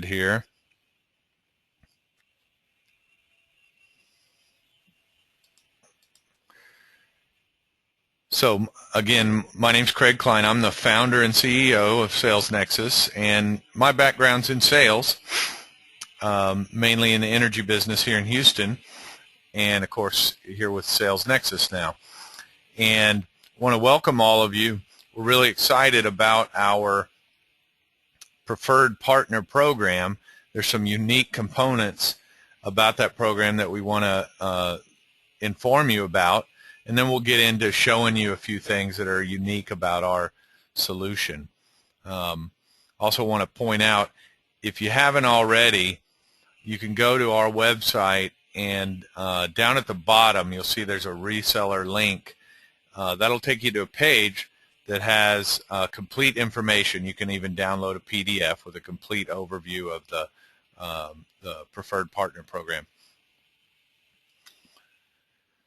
here. So again, my name's Craig Klein. I'm the founder and CEO of SalesNexus, and my background's in sales, mainly in the energy business here in Houston, and of course here with SalesNexus now. And I want to welcome all of you. We're really excited about our preferred partner program. There's some unique components about that program that we want to inform you about, and then we'll get into showing you a few things that are unique about our solution. Also want to point out, if you haven't already, you can go to our website, and down at the bottom you'll see there's a reseller link. That'll take you to a page that has complete information. You can even download a PDF with a complete overview of the preferred partner program.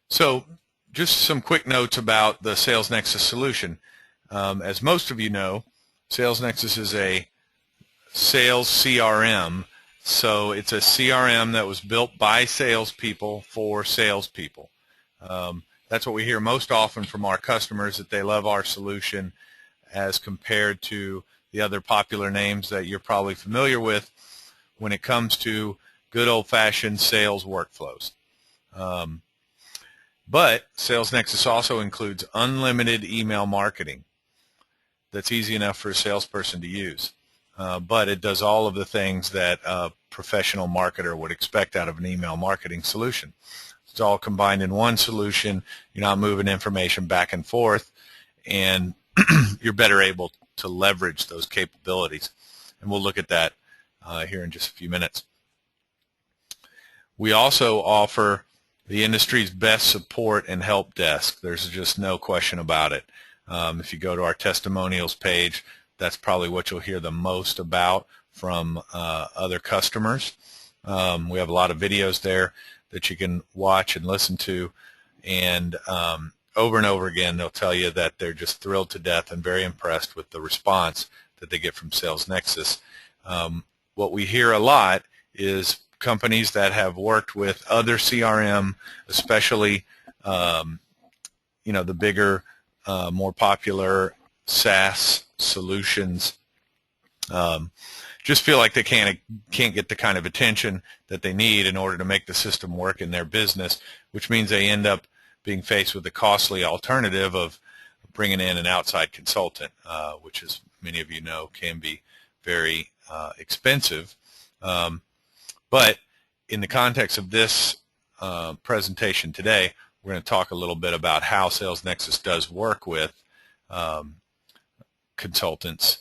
So just some quick notes about the SalesNexus solution. As most of you know, SalesNexus is a sales CRM. So it's a CRM that was built by salespeople for salespeople. That's what we hear most often from our customers, that they love our solution as compared to the other popular names that you're probably familiar with when it comes to good old-fashioned sales workflows. But SalesNexus also includes unlimited email marketing. That's easy enough for a salesperson to use. But it does all of the things that a professional marketer would expect out of an email marketing solution. It's all combined in one solution. You're not moving information back and forth, and you're better able to leverage those capabilities. And we'll look at that here in just a few minutes. We also offer the industry's best support and help desk. There's just no question about it. If you go to our testimonials page, that's probably what you'll hear the most about from other customers. We have a lot of videos there that you can watch and listen to, and over and over again they'll tell you that they're just thrilled to death and very impressed with the response that they get from SalesNexus. What we hear a lot is companies that have worked with other CRM, especially the bigger, more popular SaaS solutions, just feel like they can't get the kind of attention that they need in order to make the system work in their business, which means they end up being faced with the costly alternative of bringing in an outside consultant, which, as many of you know, can be very expensive. But in the context of this presentation today, we're going to talk a little bit about how SalesNexus does work with consultants,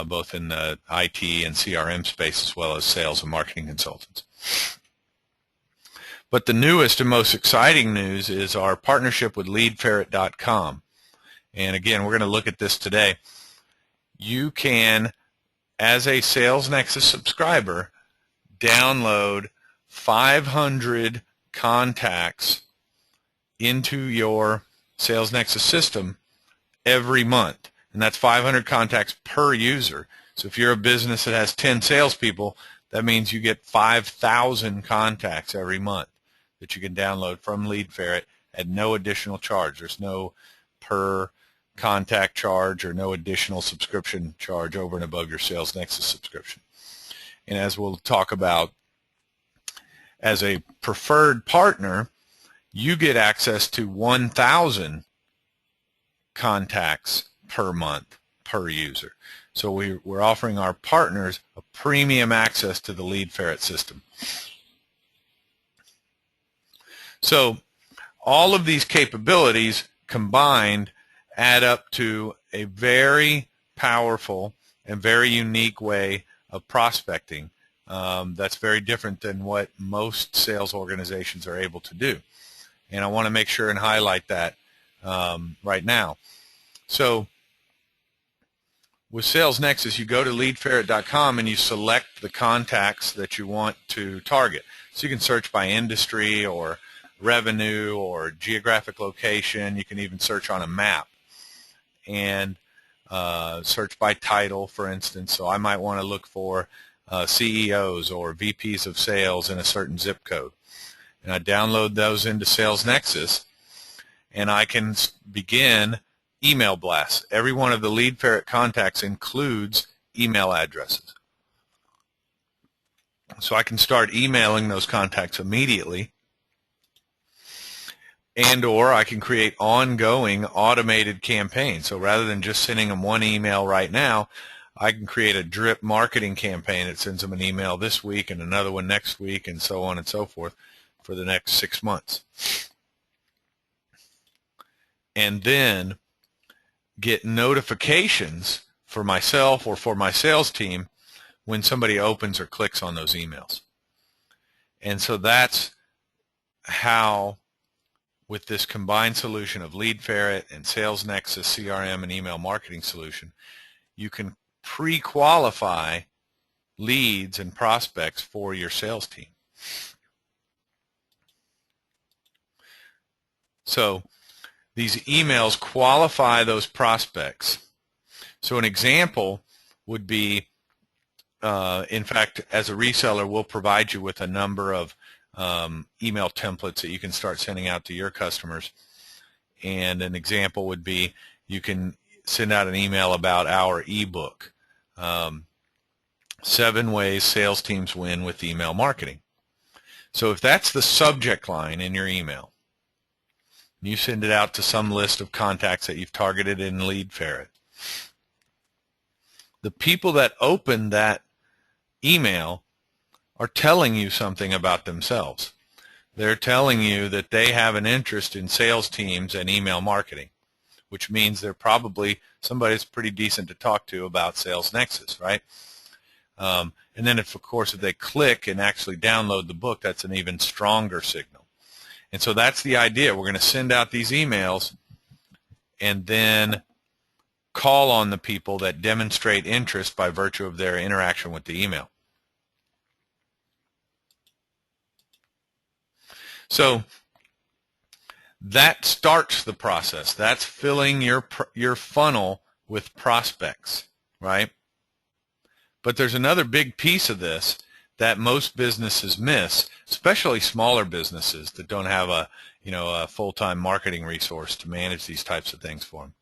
both in the IT and CRM space, as well as sales and marketing consultants. But the newest and most exciting news is our partnership with LeadFerret.com. And again, we're going to look at this today. You can, as a SalesNexus subscriber, download 500 contacts into your SalesNexus system every month. And that's 500 contacts per user. So if you're a business that has 10 salespeople, that means you get 5,000 contacts every month that you can download from LeadFerret at no additional charge. There's no per contact charge or no additional subscription charge over and above your SalesNexus subscription. And as we'll talk about, as a preferred partner, you get access to 1,000 contacts per month per user. So we're offering our partners a premium access to the LeadFerret system. So all of these capabilities combined add up to a very powerful and very unique way of prospecting that's very different than what most sales organizations are able to do. And I want to make sure and highlight that right now. So with SalesNexus, you go to LeadFerret.com and you select the contacts that you want to target. So you can search by industry or revenue or geographic location. You can even search on a map and search by title, for instance. So I might want to look for CEOs or VPs of sales in a certain zip code. And I download those into SalesNexus, and I can begin email blasts. Every one of the lead ferret contacts includes email addresses. So I can start emailing those contacts immediately, and or I can create ongoing automated campaigns. So rather than just sending them one email right now, I can create a drip marketing campaign that sends them an email this week and another one next week and so on and so forth for the next 6 months. And then get notifications for myself or for my sales team when somebody opens or clicks on those emails. And so that's how, with this combined solution of Lead Ferret and SalesNexus CRM and email marketing solution, you can pre-qualify leads and prospects for your sales team. So these emails qualify those prospects. So an example would be, in fact, as a reseller, we'll provide you with a number of email templates that you can start sending out to your customers. And an example would be you can send out an email about our ebook, 7 Ways Sales Teams Win with Email Marketing. So if that's the subject line in your email, you send it out to some list of contacts that you've targeted in Lead Ferret. The people that open that email are telling you something about themselves. They're telling you that they have an interest in sales teams and email marketing, which means they're probably somebody that's pretty decent to talk to about SalesNexus, right? And then, of course, if they click and actually download the book, that's an even stronger signal. And so that's the idea. We're going to send out these emails and then call on the people that demonstrate interest by virtue of their interaction with the email. So that starts the process. That's filling your funnel with prospects, right? But there's another big piece of this that most businesses miss, especially smaller businesses that don't have a full-time marketing resource to manage these types of things for them.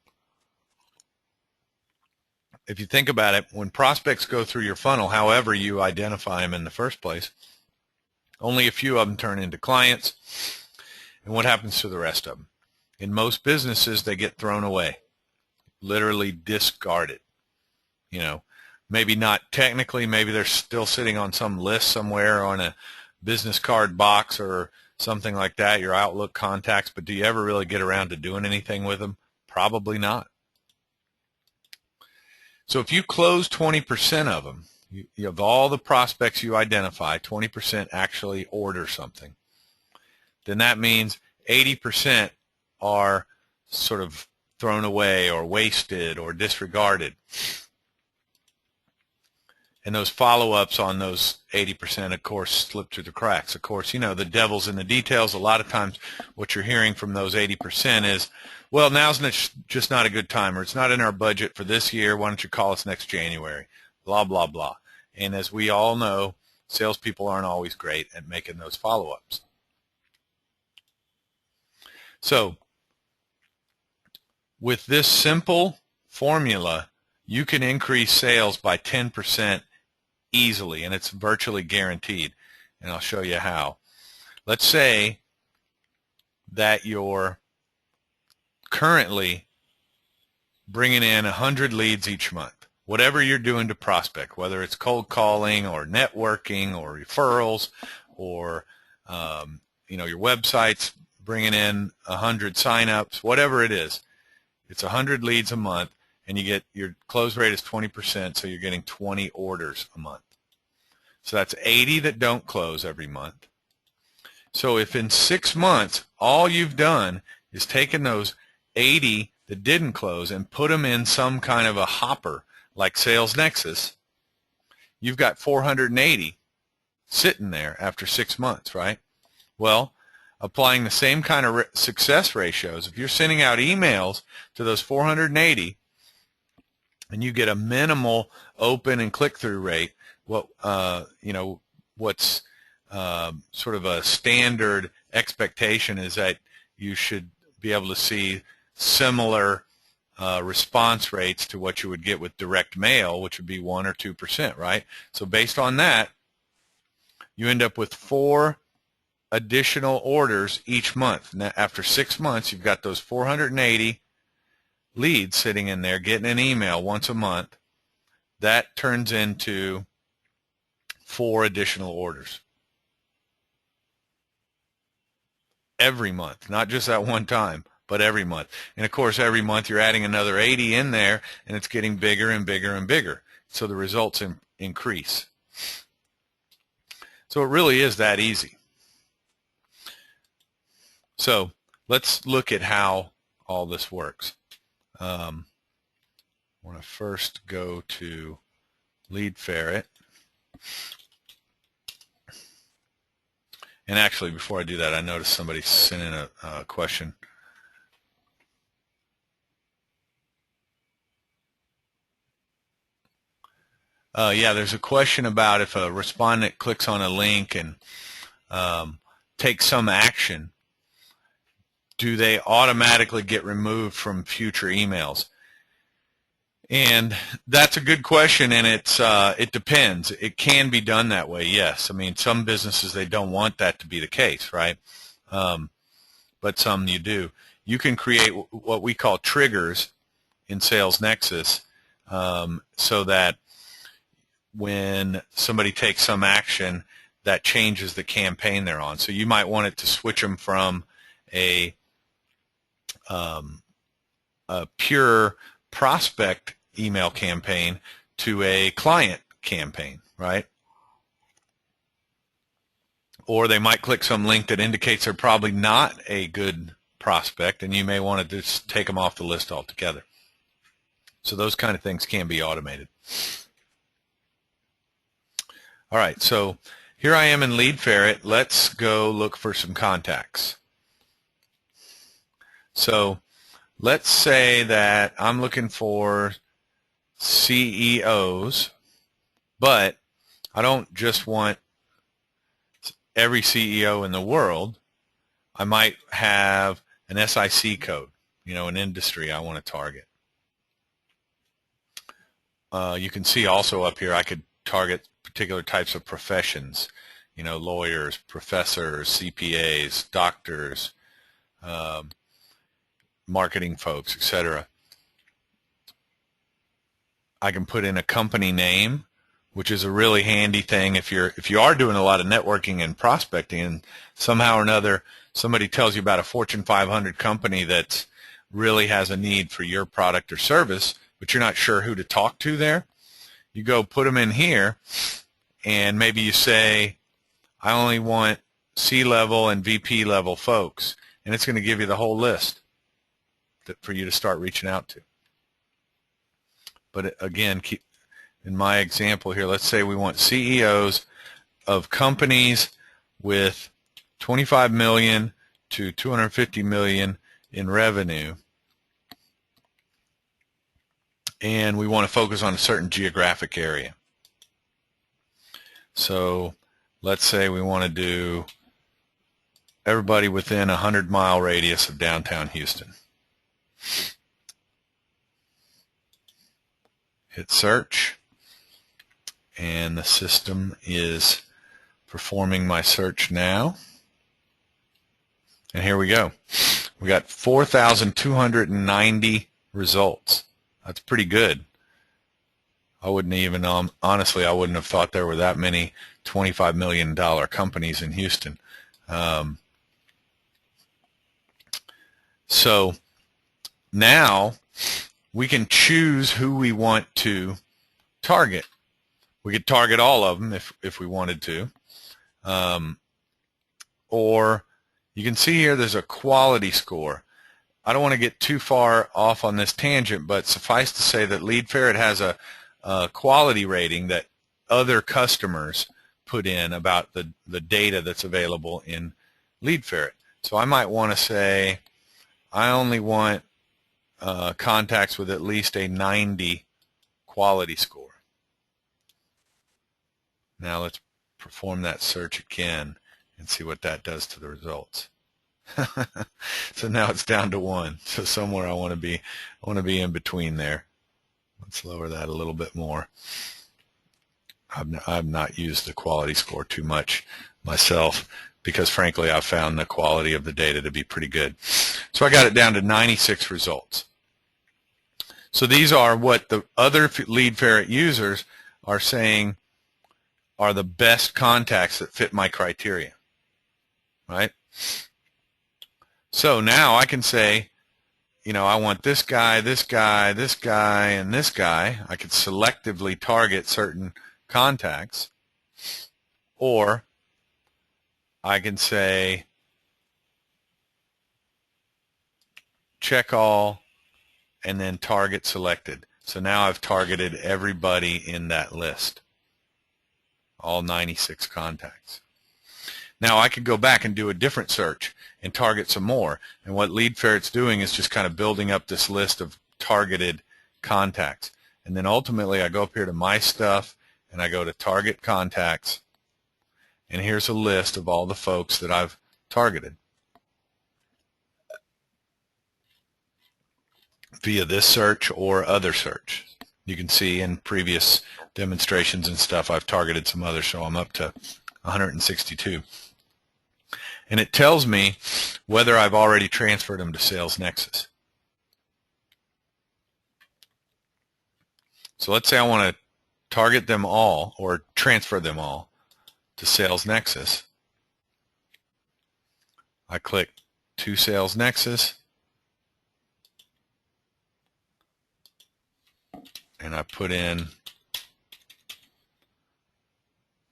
If you think about it, when prospects go through your funnel, however you identify them in the first place, only a few of them turn into clients. And what happens to the rest of them? In most businesses, they get thrown away, literally discarded. Maybe not technically, maybe they're still sitting on some list somewhere on a business card box or something like that, your Outlook contacts, but do you ever really get around to doing anything with them? Probably not. So if you close 20% of them, you have all the prospects you identify, 20% actually order something, then that means 80% are sort of thrown away or wasted or disregarded. And those follow-ups on those 80%, of course, slip through the cracks. Of course, the devil's in the details. A lot of times what you're hearing from those 80% is, well, now's just not a good time, or it's not in our budget for this year. Why don't you call us next January? Blah, blah, blah. And as we all know, salespeople aren't always great at making those follow-ups. So with this simple formula, you can increase sales by 10% easily, and it's virtually guaranteed. And I'll show you how. Let's say that you're currently bringing in 100 leads each month. Whatever you're doing to prospect, whether it's cold calling or networking or referrals or your website's bringing in 100 signups, whatever it is, it's 100 leads a month, and your close rate is 20%, so you're getting 20 orders a month. So that's 80 that don't close every month. So if in 6 months all you've done is taken those 80 that didn't close and put them in some kind of a hopper like SalesNexus, you've got 480 sitting there after 6 months, right? Well, applying the same kind of success ratios, if you're sending out emails to those 480 and you get a minimal open and click-through rate, what what's sort of a standard expectation is that you should be able to see similar response rates to what you would get with direct mail, which would be 1 or 2%, right? So based on that, you end up with 4 additional orders each month. Now, after 6 months, you've got those 480 leads sitting in there getting an email once a month. That turns into 4 additional orders every month, not just that one time, but every month. And of course, every month you're adding another 80 in there, and it's getting bigger and bigger and bigger. So the results increase. So it really is that easy. So let's look at how all this works. I want to first go to Lead Ferret. And actually, before I do that, I noticed somebody sent in a question. Yeah, there's a question about if a respondent clicks on a link and takes some action, do they automatically get removed from future emails? And that's a good question, and it depends. It can be done that way, yes. I mean, some businesses, they don't want that to be the case, right? But some you do. You can create what we call triggers in SalesNexus so that when somebody takes some action, that changes the campaign they're on. So you might want it to switch them from a pure prospect email campaign to a client campaign, right? Or they might click some link that indicates they're probably not a good prospect, and you may want to just take them off the list altogether. So those kind of things can be automated. All right, so here I am in Lead Ferret. Let's go look for some contacts. So let's say that I'm looking for CEOs, but I don't just want every CEO in the world. I might have an SIC code, an industry I want to target. You can see also up here I could target particular types of professions, lawyers, professors, CPAs, doctors, marketing folks, etc. I can put in a company name, which is a really handy thing if you are doing a lot of networking and prospecting, and somehow or another somebody tells you about a Fortune 500 company that really has a need for your product or service, but you're not sure who to talk to there. You go put them in here, and maybe you say, I only want C-level and VP level folks, and it's going to give you the whole list for you to start reaching out to. But again, in my example here, let's say we want CEOs of companies with 25 million to 250 million in revenue, and we want to focus on a certain geographic area. So let's say we want to do everybody within a 100-mile radius of downtown Houston. Hit search, and the system is performing my search now. And here we go. We got 4,290 results. That's pretty good. I wouldn't even, honestly, I wouldn't have thought there were that many $25 million companies in Houston. So now we can choose who we want to target. We could target all of them if we wanted to. Or you can see here there's a quality score. I don't want to get too far off on this tangent, but suffice to say that Lead Ferret has a quality rating that other customers put in about the data that's available in Lead Ferret. So I might want to say I only want contacts with at least a 90 quality score. Now let's perform that search again and see what that does to the results. So now it's down to 1. So somewhere I want to be in between there. Let's lower that a little bit more. I've not used the quality score too much myself because frankly I've found the quality of the data to be pretty good. So I got it down to 96 results. So these are what the other Lead Ferret users are saying are the best contacts that fit my criteria, right? So now I can say, you know, I want this guy, this guy, this guy, and this guy. I could selectively target certain contacts, or I can say check all and then target selected. So now I've targeted everybody in that list, all 96 contacts. Now I could go back and do a different search and target some more. And what Lead Ferret's doing is just kind of building up this list of targeted contacts. And then ultimately I go up here to My Stuff and I go to Target Contacts. And here's a list of all the folks that I've targeted via this search or other search. You can see in previous demonstrations and stuff I've targeted some others, so I'm up to 162. And it tells me whether I've already transferred them to SalesNexus. So let's say I want to target them all or transfer them all to SalesNexus. I click to SalesNexus and I put in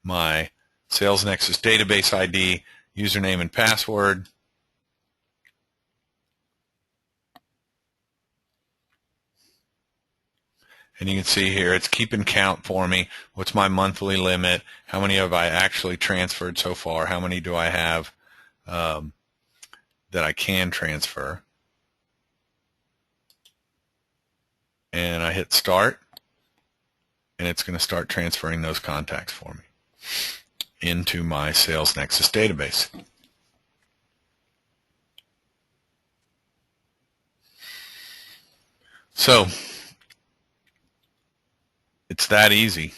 my SalesNexus database ID, username and password. And you can see here it's keeping count for me. What's my monthly limit? How many have I actually transferred so far? How many do I have that I can transfer? And I hit start, and it's going to start transferring those contacts for me into my SalesNexus database. So it's that easy.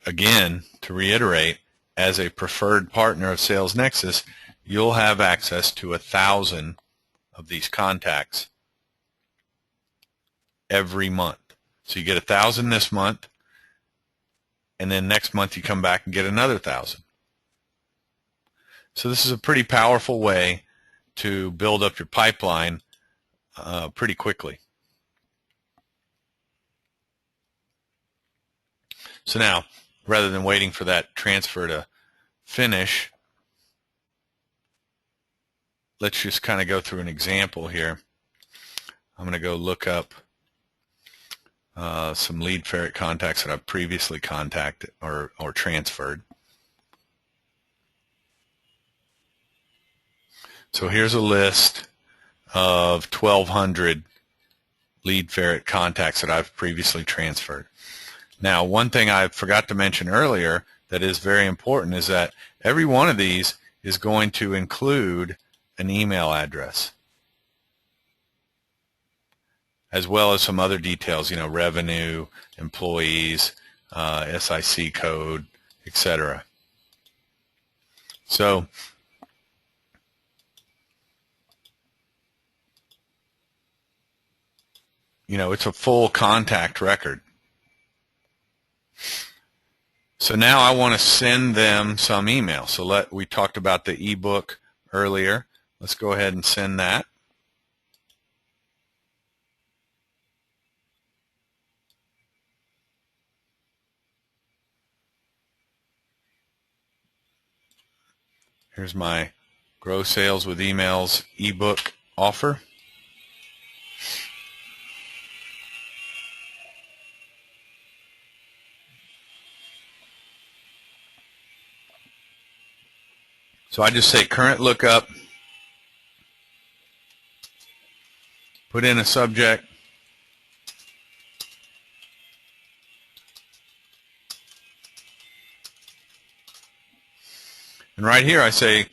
Again, to reiterate, as a preferred partner of SalesNexus, you'll have access to 1,000 of these contacts every month. So you get 1,000 this month, and then next month you come back and get another 1,000. So this is a pretty powerful way to build up your pipeline pretty quickly. So now, rather than waiting for that transfer to finish, let's just kind of go through an example here. I'm going to go look up some Lead Ferret contacts that I've previously contacted or transferred. So here's a list of 1,200 Lead Ferret contacts that I've previously transferred. Now, one thing I forgot to mention earlier that is very important is that every one of these is going to include an email address, as well as some other details, you know, revenue, employees, SIC code, etc. So you know, it's a full contact record. So now I want to send them some email. So we talked about the ebook earlier. Let's go ahead and send that. Here's my Grow Sales with Emails ebook offer. So I just say current lookup, put in a subject, And right here I say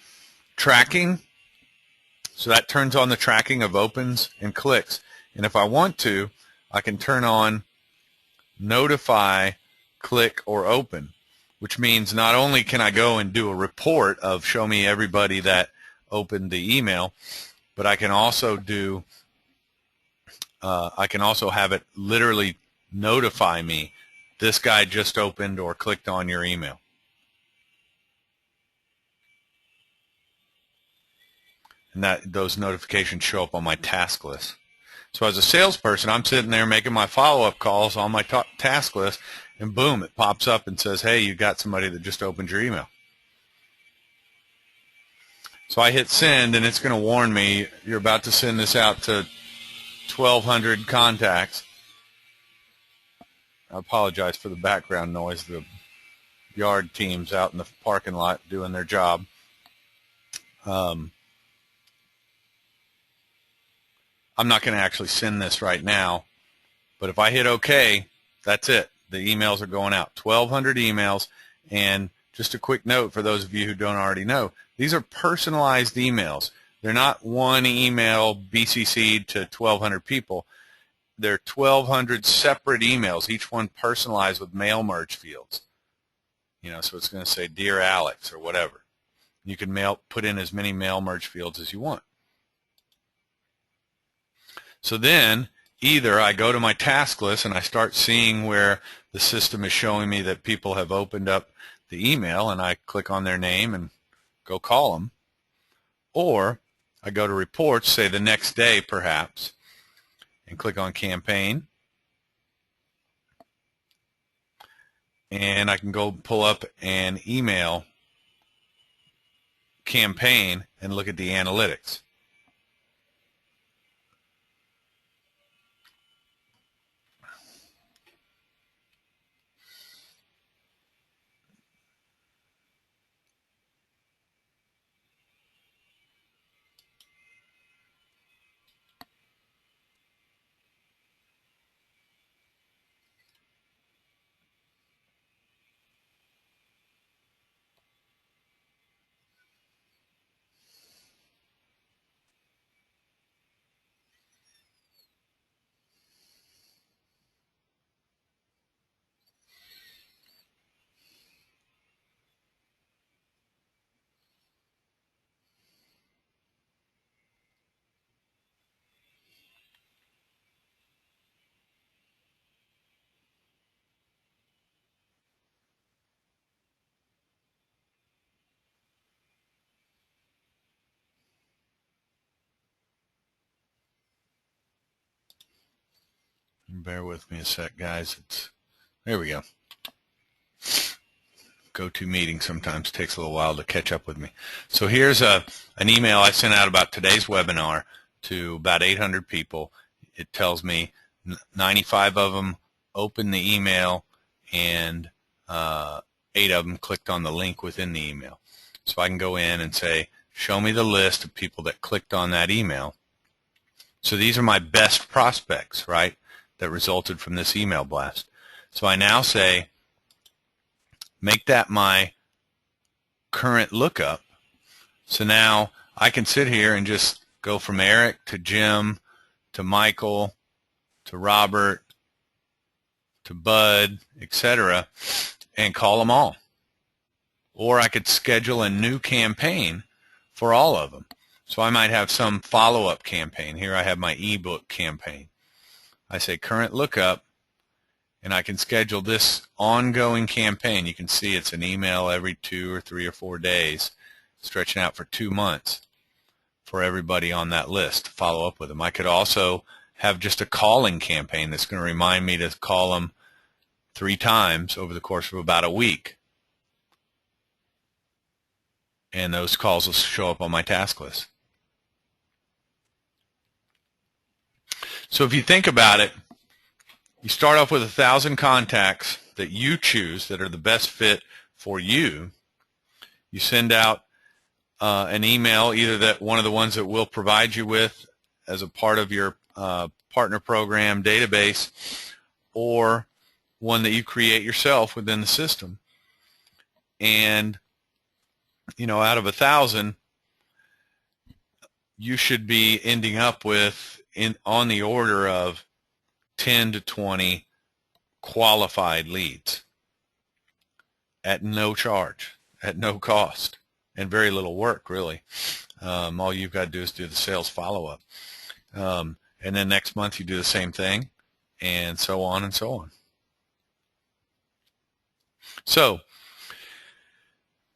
tracking. So that turns on the tracking of opens and clicks. And if I want to, I can turn on notify, click, or open, which means not only can I go and do a report of show me everybody that opened the email, but I can also do I can also have it literally notify me this guy just opened or clicked on your email. And those notifications show up on my task list. So as a salesperson, I'm sitting there making my follow-up calls on my task list, and boom, it pops up and says, hey, you got somebody that just opened your email. So I hit send, and it's going to warn me you're about to send this out to 1,200 contacts. I apologize for the background noise. The yard team's out in the parking lot doing their job. I'm not going to actually send this right now, but if I hit OK, that's it. The emails are going out. 1,200 emails, and just a quick note for those of you who don't already know, these are personalized emails. They're not one email BCC'd to 1,200 people. They're 1,200 separate emails, each one personalized with mail merge fields. So it's going to say Dear Alex or whatever. You can put in as many mail merge fields as you want. So then either I go to my task list and I start seeing where the system is showing me that people have opened up the email, and I click on their name and go call them, or I go to reports, say the next day perhaps, and click on campaign, and I can go pull up an email campaign and look at the analytics. Bear with me a sec, guys. There we go. Go-to meeting sometimes takes a little while to catch up with me. So here's an email I sent out about today's webinar to about 800 people. It tells me 95 of them opened the email, and 8 of them clicked on the link within the email. So I can go in and say, show me the list of people that clicked on that email. So these are my best prospects, right, that resulted from this email blast. So I now say, make that my current lookup. So now I can sit here and just go from Eric to Jim to Michael to Robert to Bud, etc., and call them all. Or I could schedule a new campaign for all of them. So I might have some follow-up campaign. Here I have my ebook campaign. I say current lookup, and I can schedule this ongoing campaign. You can see it's an email every 2 or 3 or 4 days, stretching out for 2 months for everybody on that list to follow up with them. I could also have just a calling campaign that's going to remind me to call them 3 times over the course of about a week. And those calls will show up on my task list. So if you think about it, you start off with 1,000 contacts that you choose that are the best fit for you. You send out an email, either that one of the ones that we'll provide you with as a part of your partner program database, or one that you create yourself within the system. And out of 1,000, you should be ending up with on the order of 10 to 20 qualified leads at no charge, at no cost, and very little work, really. All you've got to do is do the sales follow-up. And then next month you do the same thing, and so on and so on. So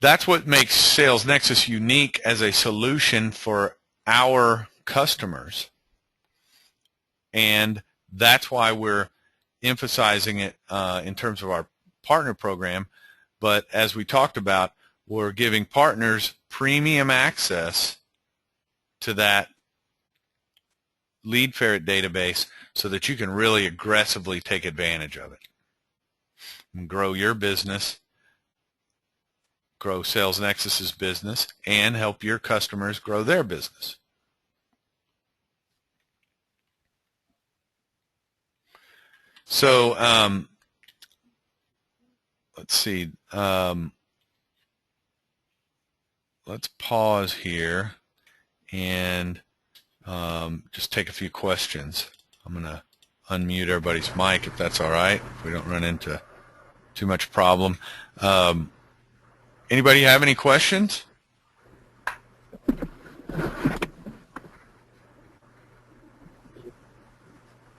that's what makes SalesNexus unique as a solution for our customers. And that's why we're emphasizing it in terms of our partner program. But as we talked about, we're giving partners premium access to that lead ferret database so that you can really aggressively take advantage of it and grow your business, grow SalesNexus's business, and help your customers grow their business. So let's see. Let's pause here and just take a few questions. I'm going to unmute everybody's mic if that's all right, if we don't run into too much problem. Anybody have any questions?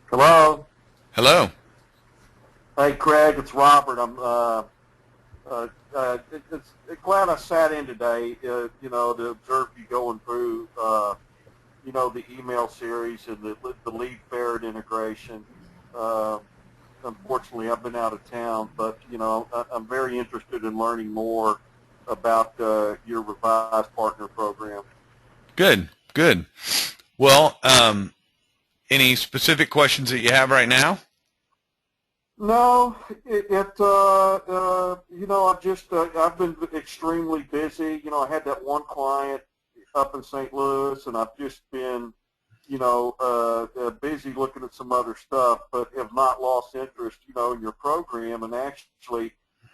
Hello. Hello. Hey, Craig, it's Robert. I'm glad I sat in today, to observe you going through, the email series and the lead ferret integration. Unfortunately, I've been out of town, but, I'm very interested in learning more about your revised partner program. Good, good. Well, any specific questions that you have right now? No, I've been extremely busy. I had that one client up in St. Louis, and I've just been, busy looking at some other stuff, but have not lost interest, in your program. And actually,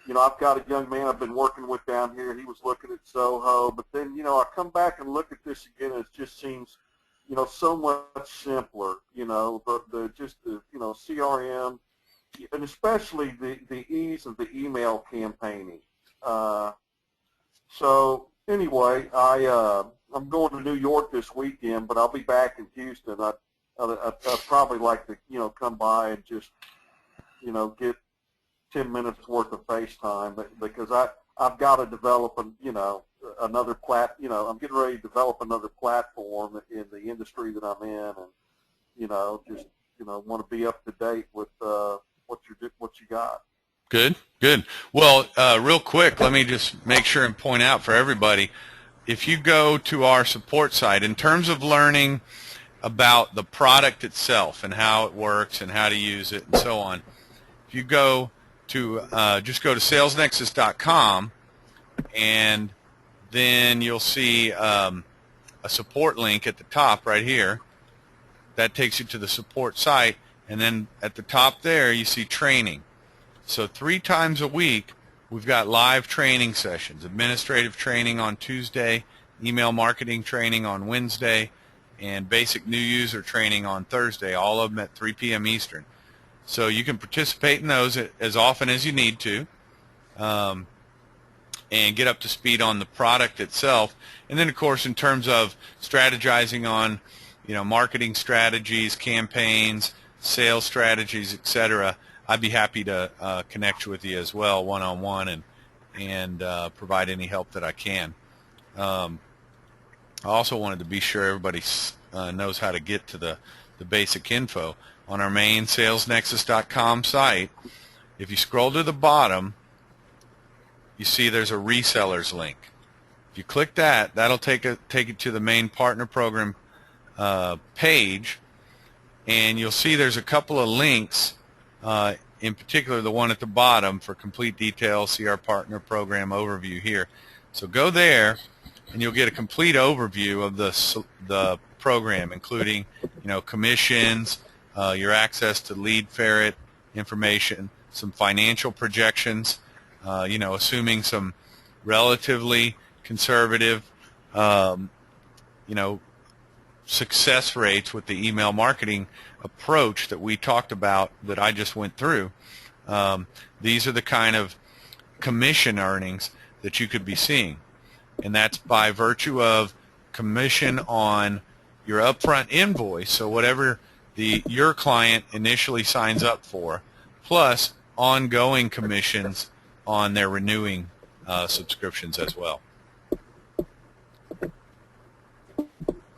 I've got a young man I've been working with down here. He was looking at Soho, but then, I come back and look at this again, and it just seems, so much simpler, the CRM, and especially the ease of the email campaigning. So anyway, I'm going to New York this weekend, but I'll be back in Houston. I'd probably like to, come by and just, get 10 minutes worth of FaceTime, because I've got to develop another I'm getting ready to develop another platform in the industry that I'm in, and just want to be up to date with what you got. Good, good. Well, real quick, let me just make sure and point out for everybody, if you go to our support site, in terms of learning about the product itself and how it works and how to use it and so on, if you go to just go to salesnexus.com, and then you'll see a support link at the top right here. That takes you to the support site, and then at the top there you see training. So 3 times a week we've got live training sessions, administrative training on Tuesday, email marketing training on Wednesday, and basic new user training on Thursday, all of them at 3 p.m. Eastern. So you can participate in those as often as you need to, and get up to speed on the product itself. And then, of course, in terms of strategizing on, marketing strategies, campaigns, sales strategies, etc., I'd be happy to connect with you as well, one-on-one, and provide any help that I can. I also wanted to be sure everybody knows how to get to the basic info. On our main SalesNexus.com site, if you scroll to the bottom, you see there's a resellers link. If you click that, that'll take you to the main partner program page, and you'll see there's a couple of links, in particular the one at the bottom for complete details, see our partner program overview here. So go there, and you'll get a complete overview of the program, including commissions, your access to lead ferret information, some financial projections, assuming some relatively conservative, you know, success rates with the email marketing approach that we talked about that I just went through. These are the kind of commission earnings that you could be seeing, and that's by virtue of commission on your upfront invoice, so whatever your client initially signs up for, plus ongoing commissions on their renewing subscriptions as well.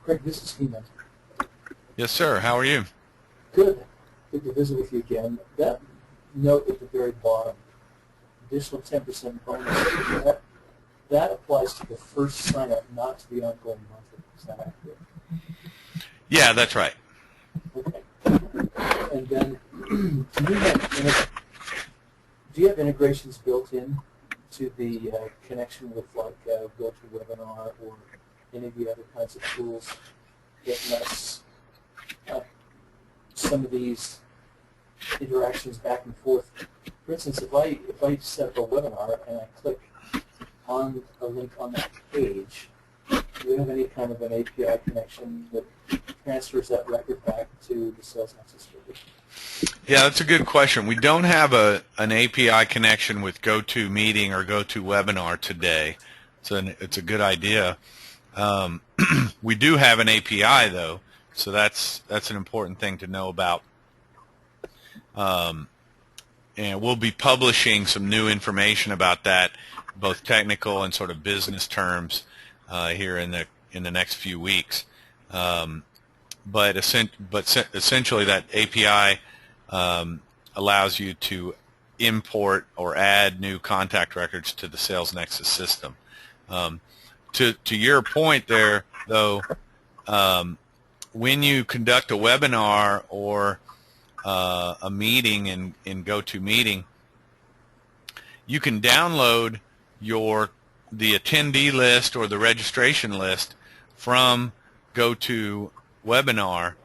Craig, this is Heman. Yes, sir. How are you? Good. Good to visit with you again. That note at the very bottom, additional 10% bonus, that applies to the first sign-up, not to the ongoing monthly. Is that accurate? Yeah, that's right. Okay. And then, do you have integrations built in to the connection with like GoToWebinar or any of the other kinds of tools that lets some of these interactions back and forth? For instance, if I set up a webinar and I click on a link on that page, do you have any kind of an API connection that transfers that record back to the SalesNexus server? Yeah, that's a good question. We don't have an API connection with GoToMeeting or GoToWebinar today. It's a good idea. We do have an API though, so that's an important thing to know about. And we'll be publishing some new information about that, both technical and sort of business terms, here in the next few weeks. But essentially, that API allows you to import or add new contact records to the SalesNexus system. To your point there, though, when you conduct a webinar or a meeting in GoToMeeting, you can download the attendee list or the registration list from GoToWebinar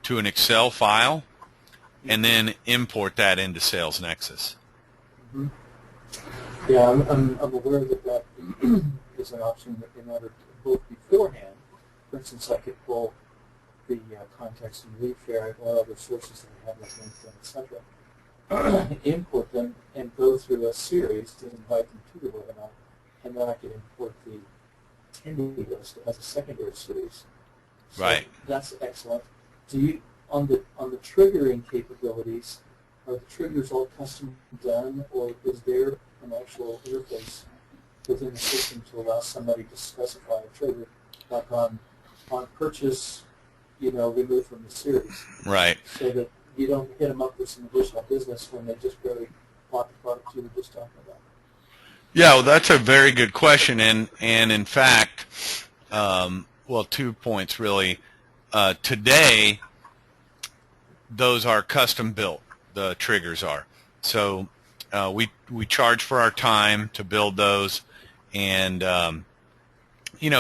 to an Excel file and then import that into SalesNexus. Mm-hmm. Yeah, I'm aware that is an option in order to both beforehand. For instance, I could pull the contacts from Leadfare or other sources that I have like LinkedIn, etc. Import them and go through a series to invite them to the webinar, and then I could import the attendee list as a secondary series. So right. That's excellent. Do you on the triggering capabilities, are the triggers all custom done, or is there an actual interface within the system to allow somebody to specify a trigger, like on purchase, removed from the series, right? So that you don't hit them up with some additional business when they just barely bought the product you were just talking about. Yeah, well, that's a very good question, and in fact, 2 points really. Today, those are custom built. The triggers are. So we charge for our time to build those, and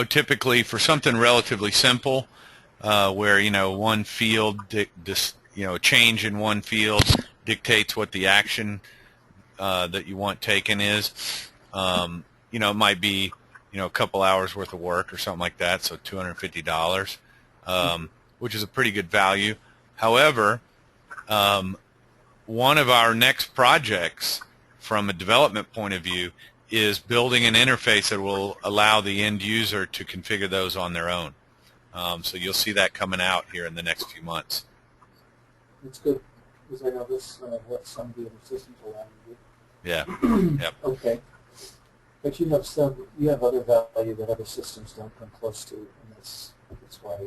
typically for something relatively simple, where one field, change in one field dictates what the action that you want taken is. It might be a couple hours worth of work or something like that, so $250, which is a pretty good value. However, one of our next projects from a development point of view is building an interface that will allow the end user to configure those on their own. So you'll see that coming out here in the next few months. That's good, because I know this what some of the other systems allow you to do. Yeah. Yep. Okay. But you have other value that other systems don't come close to, and that's why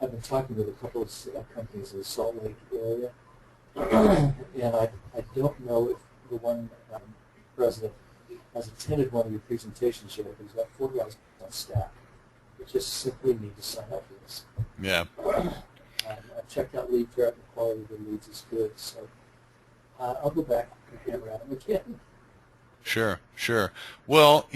I've been talking with a couple of companies in the Salt Lake area, and I don't know if the one president has attended one of your presentations yet, but he's got 4 guys on staff. You just simply need to sign up for this. Yeah. I've checked out lead threat, and the quality of the leads is good, so I'll go back and hammer at them again. Sure. Well,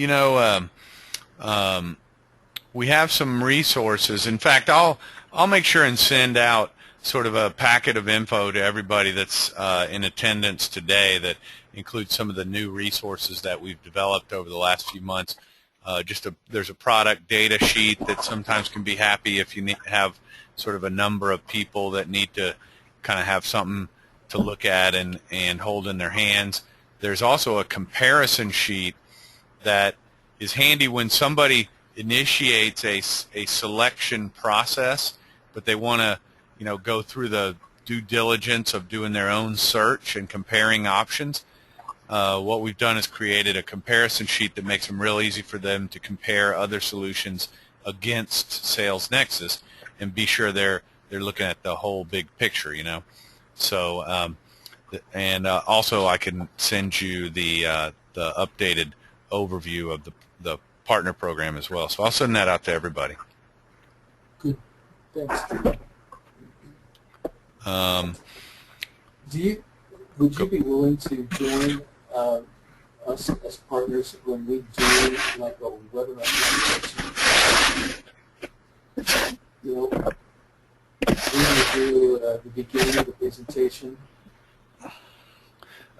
we have some resources. In fact, I'll make sure and send out sort of a packet of info to everybody that's in attendance today that includes some of the new resources that we've developed over the last few months. There's a product data sheet that sometimes can be happy if you have sort of a number of people that need to kind of have something to look at and hold in their hands. There's also a comparison sheet that is handy when somebody initiates a selection process, but they want to, go through the due diligence of doing their own search and comparing options. What we've done is created a comparison sheet that makes them real easy for them to compare other solutions against SalesNexus and be sure they're looking at the whole big picture, So, also I can send you the updated overview of the partner program as well. So I'll send that out to everybody. Good. Thanks. Would you be willing to join us as partners when we do like a webinar presentation? We will do the beginning of the presentation.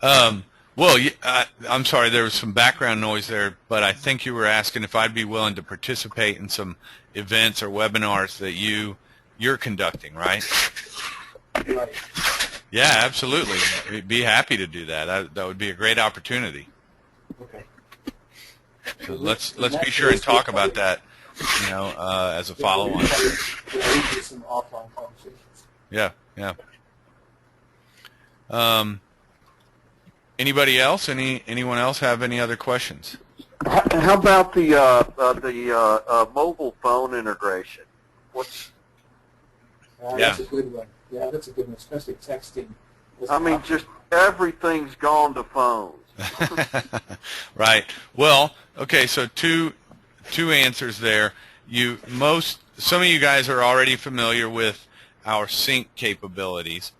Well, I'm sorry, there was some background noise there, but I think you were asking if I'd be willing to participate in some events or webinars that you're conducting, right? Right. Yeah, absolutely. We'd be happy to do that. That would be a great opportunity. Okay. So let's be sure and talk about that, as a follow-on. Some offline conversations. Yeah. Anybody else? Anyone else have any other questions? How about the mobile phone integration? That's a good one. Yeah, that's a good one, especially texting. Just everything's gone to phones. Right. Well, okay. So two answers there. Some of you guys are already familiar with our sync capabilities,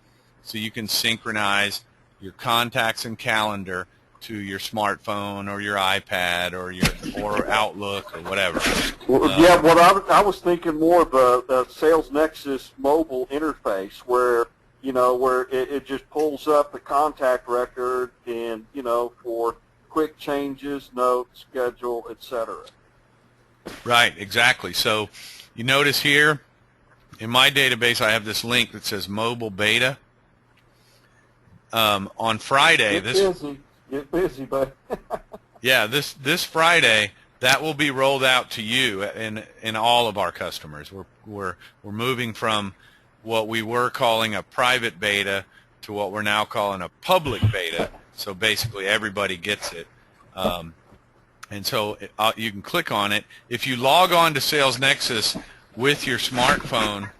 so you can synchronize your contacts and calendar to your smartphone or your iPad or Outlook or whatever. Well, I was thinking more of the SalesNexus mobile interface where it just pulls up the contact record and for quick changes, notes, schedule, etc. Right, exactly. So you notice here in my database I have this link that says mobile beta. On Friday, Get busy, bud. Yeah, this Friday that will be rolled out to you in all of our customers. We're moving from what we were calling a private beta to what we're now calling a public beta. So basically everybody gets it, and so you can click on it. If you log on to SalesNexus with your smartphone,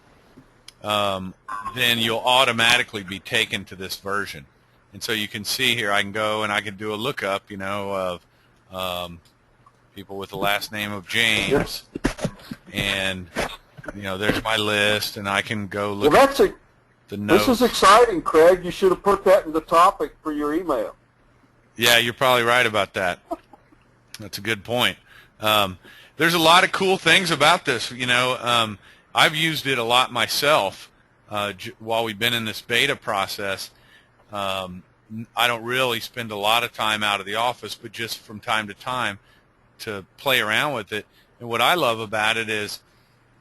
then you'll automatically be taken to this version. And so you can see here, I can go and I can do a lookup, of people with the last name of James, and there's my list, and I can go look at the notes. This is exciting, Craig. You should have put that in the topic for your email. Yeah, you're probably right about that. That's a good point. There's a lot of cool things about this. I've used it a lot myself while we've been in this beta process. I don't really spend a lot of time out of the office, but just from time to time to play around with it. And what I love about it is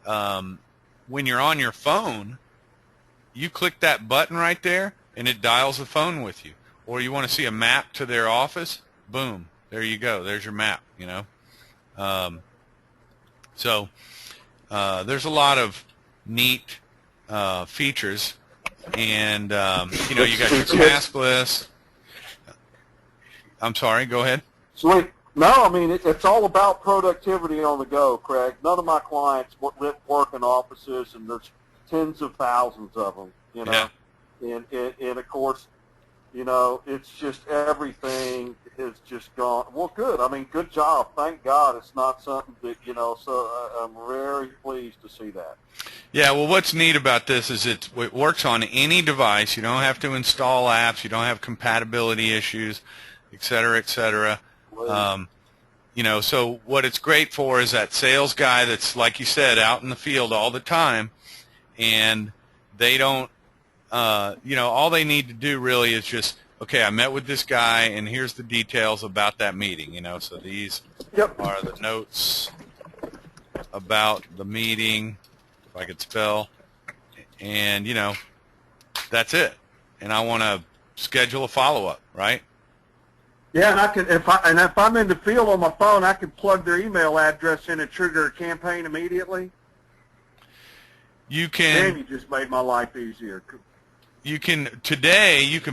when you're on your phone, you click that button right there, and it dials the phone with you. Or you want to see a map to their office, boom, there you go. There's your map, So there's a lot of neat features. And, you got your task list. I'm sorry, go ahead. Sweet. No, it's all about productivity on the go, Craig. None of my clients work in offices, and there's tens of thousands of them, Yeah. And of course, it's just everything has just gone. Well, good. Good job. Thank God it's not something that, so I'm very pleased to see that. Yeah, well, what's neat about this is it works on any device. You don't have to install apps. You don't have compatibility issues, et cetera, et cetera. So what it's great for is that sales guy that's, like you said, out in the field all the time and they don't, all they need to do really is just, okay, I met with this guy, and here's the details about that meeting, so these are the notes about the meeting, if I could spell, and, that's it. And I want to schedule a follow-up, right? Yeah, and I can if I'm in the field on my phone, I can plug their email address in and trigger a campaign immediately. You can. Man, you just made my life easier. You can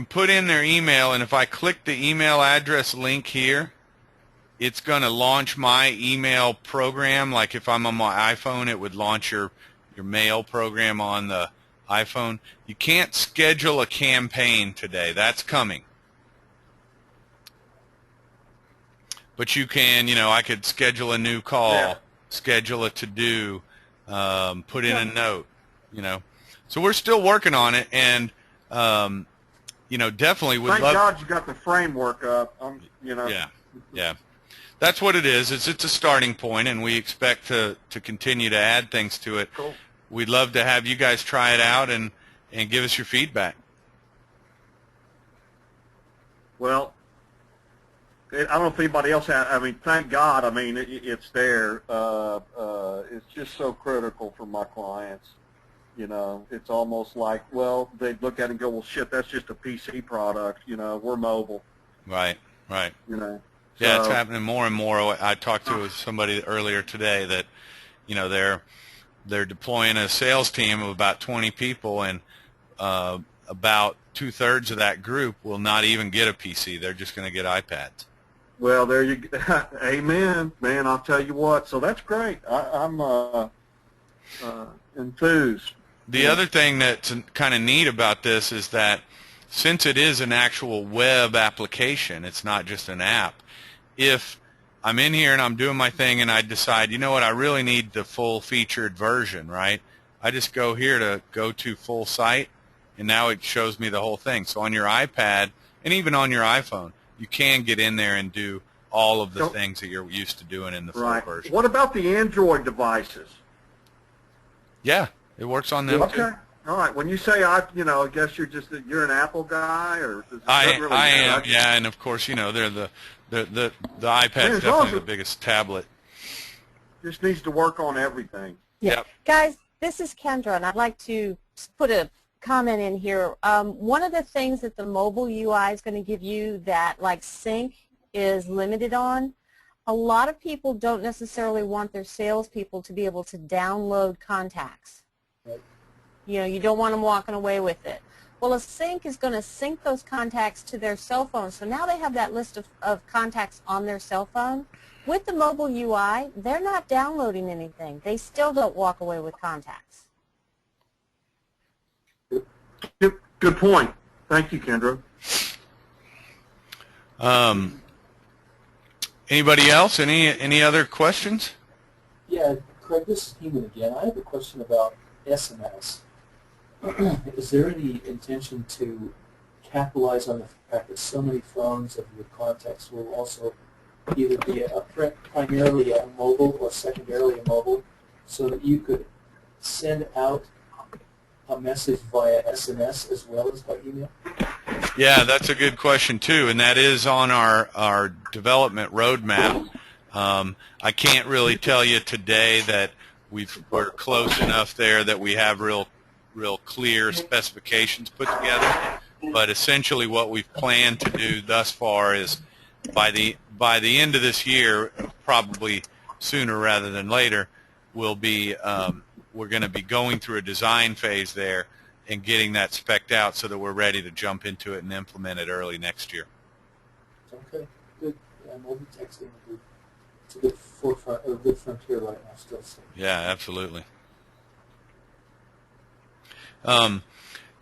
put in their email, and if I click the email address link here, it's going to launch my email program. Like if I'm on my iPhone, it would launch your mail program on the iPhone. You can't schedule a campaign today. That's coming. But you can, I could schedule a new call, schedule a to-do, put in a note, So we're still working on it, and, definitely would love... Thank God you got the framework up, Yeah. That's what it is. It's a starting point, and we expect to continue to add things to it. Cool. We'd love to have you guys try it out and give us your feedback. Well, I don't know if anybody else has. I mean, thank God. I mean, it's there. It's just so critical for my clients. It's almost like, well, they look at it and go, well, shit, that's just a PC product. We're mobile. Right. So, yeah, it's happening more and more. I talked to somebody earlier today that, they're deploying a sales team of about 20 people, and about 2/3 of that group will not even get a PC. They're just going to get iPads. Well, there you go. Amen, man. I'll tell you what. So that's great. I'm enthused. The other thing that's kind of neat about this is that since it is an actual web application, it's not just an app. If I'm in here and I'm doing my thing and I decide, you know what, I really need the full featured version, right? I just go here to go to full site, and now it shows me the whole thing. So on your iPad and even on your iPhone, you can get in there and do all of the things that you're used to doing in the full version. What about the Android devices? Yeah, it works on them too. All right. When you say I guess you're an Apple guy, or I am. Yeah, and of course, they're the iPad's definitely the biggest tablet. Just needs to work on everything. Yeah. Yep. Guys, this is Kendra, and I'd like to put a comment in here. One of the things that the mobile UI is going to give you that like sync is limited on, a lot of people don't necessarily want their salespeople to be able to download contacts. Right. You don't want them walking away with it. Well, a sync is going to sync those contacts to their cell phone, so now they have that list of contacts on their cell phone. With the mobile UI, they're not downloading anything. They still don't walk away with contacts. Good point. Thank you, Kendra. Anybody else? Any other questions? Yeah, Craig, this is Heman again. I have a question about SMS. Is there any intention to capitalize on the fact that so many phones of your contacts will also either be primarily a mobile or secondarily a mobile, so that you could send out a message via SMS as well as by email? Yeah, that's a good question too, and that is on our development roadmap. I can't really tell you today that we're close enough there that we have real clear specifications put together. But essentially, what we've planned to do thus far is by the end of this year, probably sooner rather than later, we're going to be going through a design phase there and getting that spec'd out so that we're ready to jump into it and implement it early next year. Okay, good. Yeah, mobile texting, it's a good forefront or a good frontier right now still. So. Yeah, absolutely.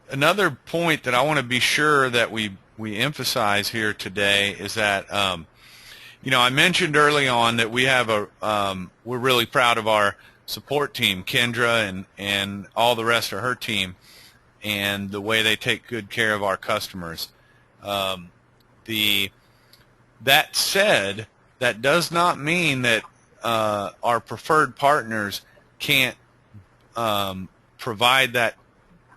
Another point that I want to be sure that we emphasize here today is that I mentioned early on that we have we're really proud of our support team, Kendra and all the rest of her team, and the way they take good care of our customers. That said, that does not mean that our preferred partners can't provide that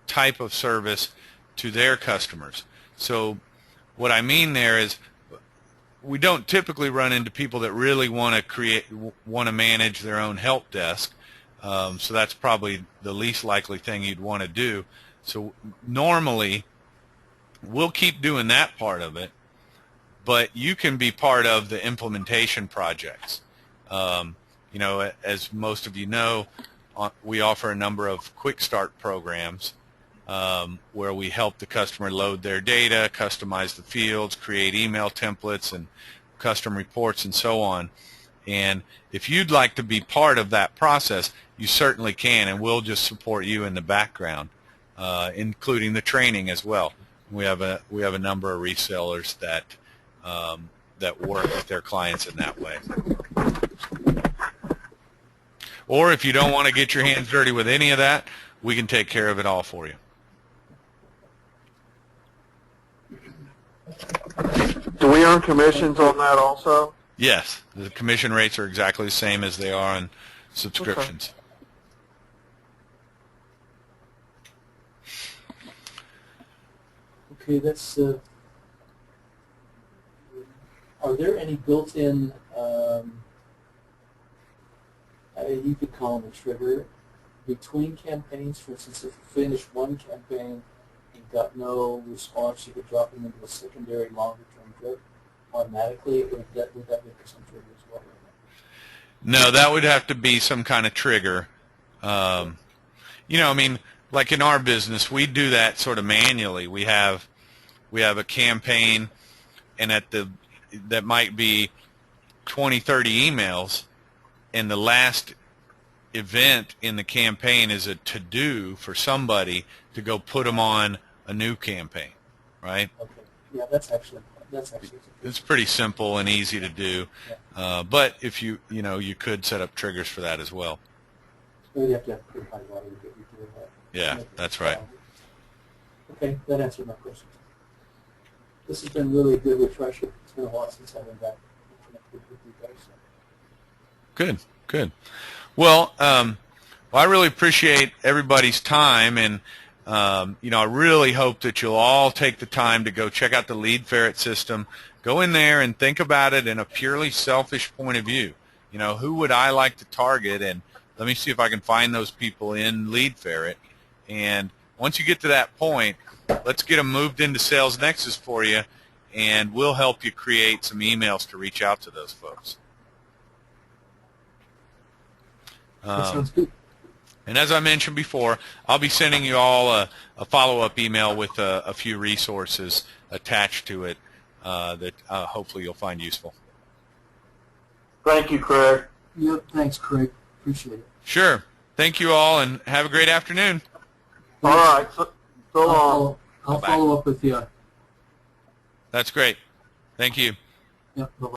type of service to their customers. So what I mean there is we don't typically run into people that really want to manage their own help desk. So that's probably the least likely thing you'd want to do. So normally we'll keep doing that part of it, but you can be part of the implementation projects. You know, as most of you know, we offer a number of quick start programs where we help the customer load their data, customize the fields, create email templates and custom reports and so on. And if you'd like to be part of that process, you certainly can, and we'll just support you in the background, including the training as well. We have a number of resellers that that work with their clients in that way. Or if you don't want to get your hands dirty with any of that, we can take care of it all for you. Do we earn commissions on that also? Yes, the commission rates are exactly the same as they are on subscriptions. Okay, that's. Are there any built-in? You could call them a trigger between campaigns. For instance, if you finish one campaign and got no response, you could drop them into a secondary longer-term drip automatically, or would that make some trigger as well? No, that would have to be some kind of trigger. You know, I mean, like in our business, we do that sort of manually. We have a campaign, and that might be 20, 30 emails, and the last event in the campaign is a to-do for somebody to go put them on a new campaign, right? Okay. Yeah, that's actually. It's pretty simple and easy to do, yeah. But if you could set up triggers for that as well. So you have to have pretty high water to get you doing that. Yeah, that's right. Okay, that answered my question. This has been really a good refresher. It's been a while since I've been back connected with you guys. So. Good, good. Well, I really appreciate everybody's time, and I really hope that you'll all take the time to go check out the Lead Ferret system. Go in there and think about it in a purely selfish point of view. You know, who would I like to target, and let me see if I can find those people in Lead Ferret. And once you get to that point, let's get them moved into SalesNexus for you, and we'll help you create some emails to reach out to those folks. That sounds good. And as I mentioned before, I'll be sending you all a follow-up email with a few resources attached to it that hopefully you'll find useful. Thank you, Craig. Yep, thanks, Craig. Appreciate it. Sure. Thank you all, and have a great afternoon. All right. So long. I'll follow up with you. That's great. Thank you. Yep, bye-bye.